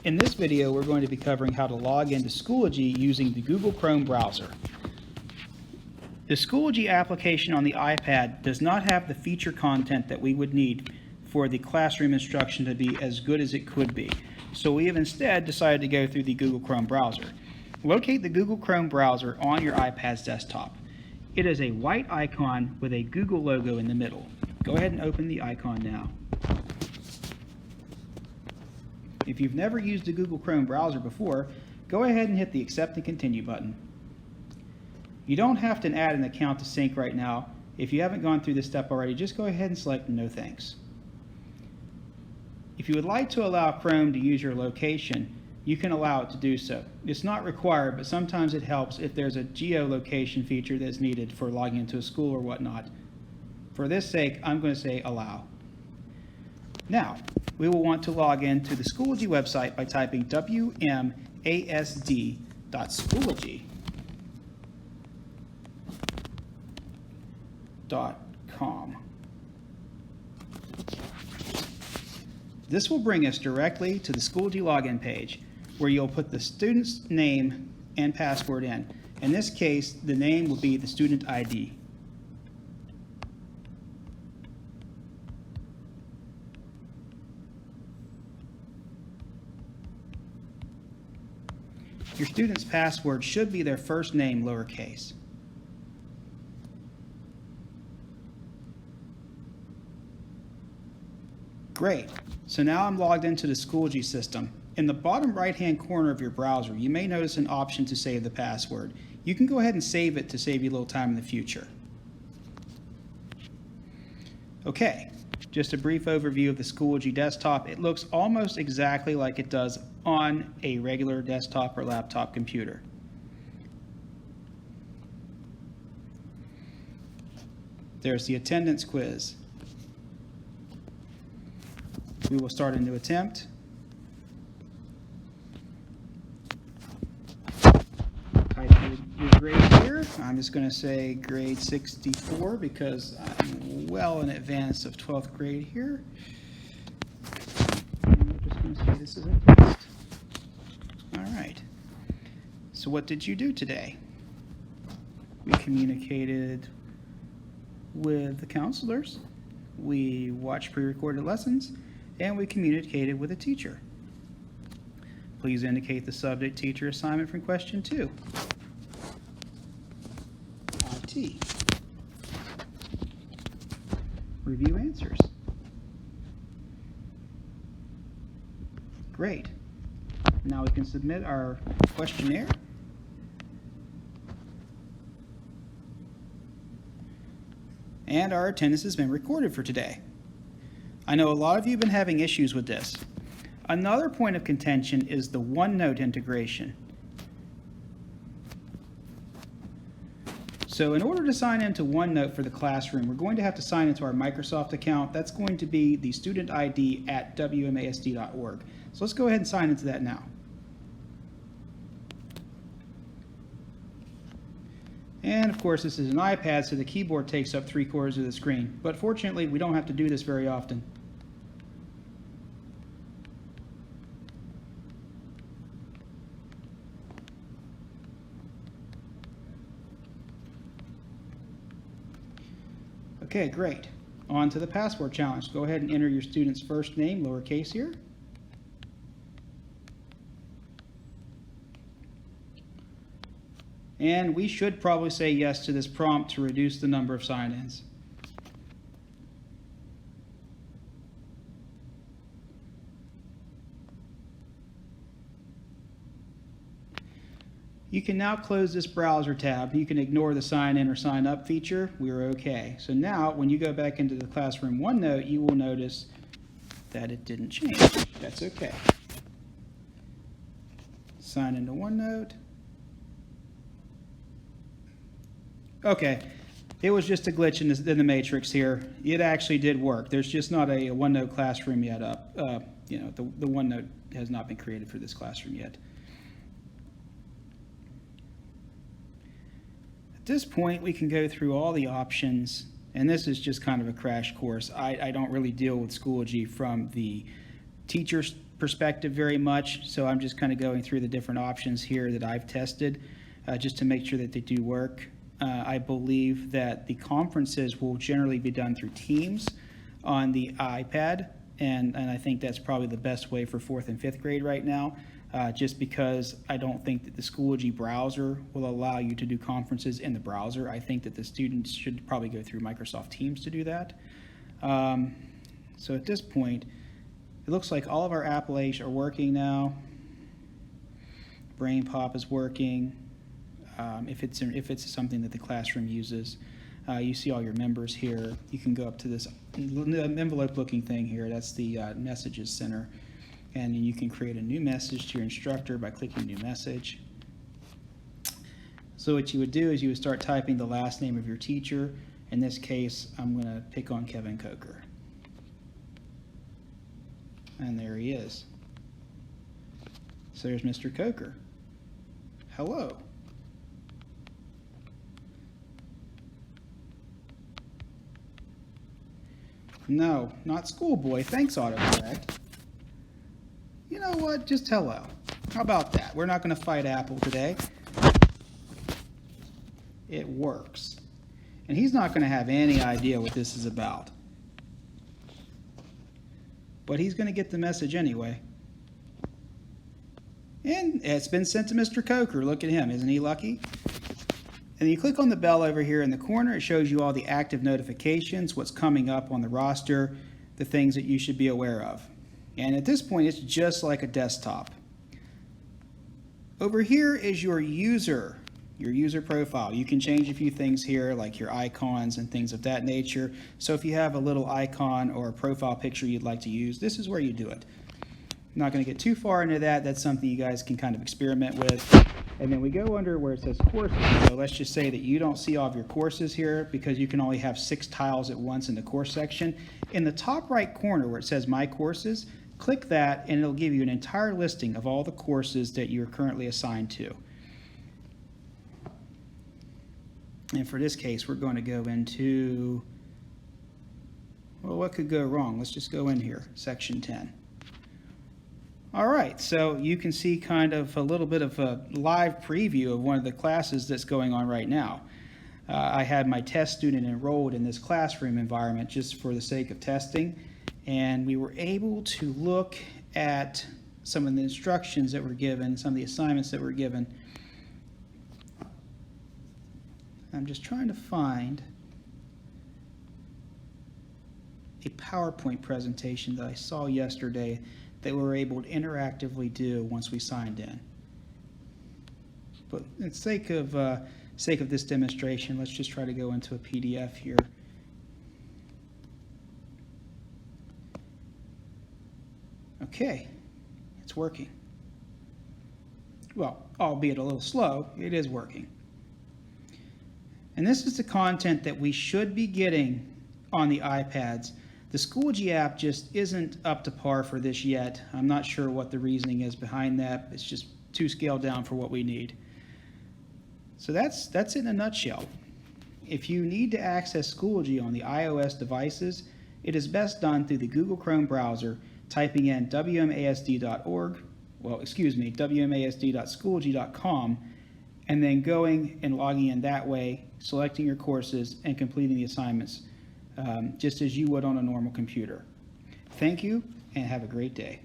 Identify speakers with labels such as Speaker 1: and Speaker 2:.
Speaker 1: In this video, we're going to be covering how to log into Schoology using the Google Chrome browser. The Schoology application on the iPad does not have the feature content that we would need for the classroom instruction to be as good as it could be. So we have instead decided to go through the Google Chrome browser. Locate the Google Chrome browser on your iPad's desktop. It is a white icon with a Google logo in the middle. Go ahead and open the icon now. If you've never used the Google Chrome browser before, go ahead and hit the Accept and Continue button. You don't have to add an account to sync right now. If you haven't gone through this step already, just go ahead and select No Thanks. If you would like to allow Chrome to use your location, you can allow it to do so. It's not required, but sometimes it helps if there's a geolocation feature that's needed for logging into a school or whatnot. For this sake, I'm going to say Allow. Now, we will want to log in to the Schoology website by typing wmasd.schoology.com. This will bring us directly to the Schoology login page, where you'll put the student's name and password in. In this case, the name will be the student ID. Your student's password should be their first name, lowercase. Great. So now I'm logged into the Schoology system. In the bottom right-hand corner of your browser, you may notice an option to save the password. You can go ahead and save it to save you a little time in the future. Okay, just a brief overview of the Schoology desktop. It looks almost exactly like it does on a regular desktop or laptop computer. There's the attendance quiz. We will start a new attempt. Type your grade here. I'm just going to say grade 64 because I'm well in advance of 12th grade here. And we're just going to say this is a test. All right. So what did you do today? We communicated with the counselors. We watched pre-recorded lessons. And we communicated with a teacher. Please indicate the subject teacher assignment from question 2. IT. Review answers. Great. Now we can submit our questionnaire. And our attendance has been recorded for today. I know a lot of you have been having issues with this. Another point of contention is the OneNote integration. So in order to sign into OneNote for the classroom, we're going to have to sign into our Microsoft account. That's going to be the student ID at WMASD.org. So let's go ahead and sign into that now. And of course, this is an iPad, so the keyboard takes up 3/4 of the screen. But fortunately, we don't have to do this very often. Okay, great. On to the password challenge. Go ahead and enter your student's first name, lowercase here. And we should probably say yes to this prompt to reduce the number of sign-ins. You can now close this browser tab. You can ignore the sign in or sign up feature. We're okay. So now when you go back into the classroom OneNote, you will notice that it didn't change. That's okay. Sign into OneNote. Okay, it was just a glitch in the matrix here. It actually did work. There's just not a OneNote classroom yet up. The OneNote has not been created for this classroom yet. At this point, we can go through all the options, and this is just kind of a crash course. I don't really deal with Schoology from the teacher's perspective very much, so I'm just kind of going through the different options here that I've tested just to make sure that they do work. I believe that the conferences will generally be done through Teams on the iPad, and I think that's probably the best way for 4th and 5th grade right now, just because I don't think that the Schoology browser will allow you to do conferences in the browser. I think that the students should probably go through Microsoft Teams to do that. So at this point, it looks like all of our applications are working now. Brain Pop is working. If it's something that the classroom uses, you see all your members here. You can go up to this envelope-looking thing here. That's the Messages Center, and you can create a new message to your instructor by clicking New Message. So what you would do is you would start typing the last name of your teacher. In this case, I'm going to pick on Kevin Coker. And there he is. So there's Mr. Coker. Hello. No, not schoolboy. Thanks, autocorrect. You know what? Just hello. How about that? We're not going to fight Apple today. It works. And he's not going to have any idea what this is about. But he's going to get the message anyway. And it's been sent to Mr. Coker. Look at him. Isn't he lucky? And you click on the bell over here in the corner. It shows you all the active notifications, what's coming up on the roster, the things that you should be aware of. And at this point, it's just like a desktop. Over here is your user profile. You can change a few things here, like your icons and things of that nature. So if you have a little icon or a profile picture you'd like to use, this is where you do it. I'm not going to get too far into that. That's something you guys can kind of experiment with. And then we go under where it says courses. So let's just say that you don't see all of your courses here because you can only have 6 tiles at once in the course section. In the top right corner where it says My Courses, click that and it'll give you an entire listing of all the courses that you're currently assigned to. And for this case, we're going to go into, well, what could go wrong? Let's just go in here, section 10. All right, so you can see kind of a little bit of a live preview of one of the classes that's going on right now. I had my test student enrolled in this classroom environment just for the sake of testing, and we were able to look at some of the instructions that were given, some of the assignments that were given. I'm just trying to find a PowerPoint presentation that I saw yesterday that we were able to interactively do once we signed in. But for the sake of this demonstration, let's just try to go into a PDF here. Okay, it's working. Well, albeit a little slow, it is working. And this is the content that we should be getting on the iPads. The Schoology app just isn't up to par for this yet. I'm not sure what the reasoning is behind that. It's just too scaled down for what we need. So that's it in a nutshell. If you need to access Schoology on the iOS devices, it is best done through the Google Chrome browser, typing in WMASD.org, WMASD.schoology.com, and then going and logging in that way, selecting your courses, and completing the assignments, just as you would on a normal computer. Thank you, and have a great day.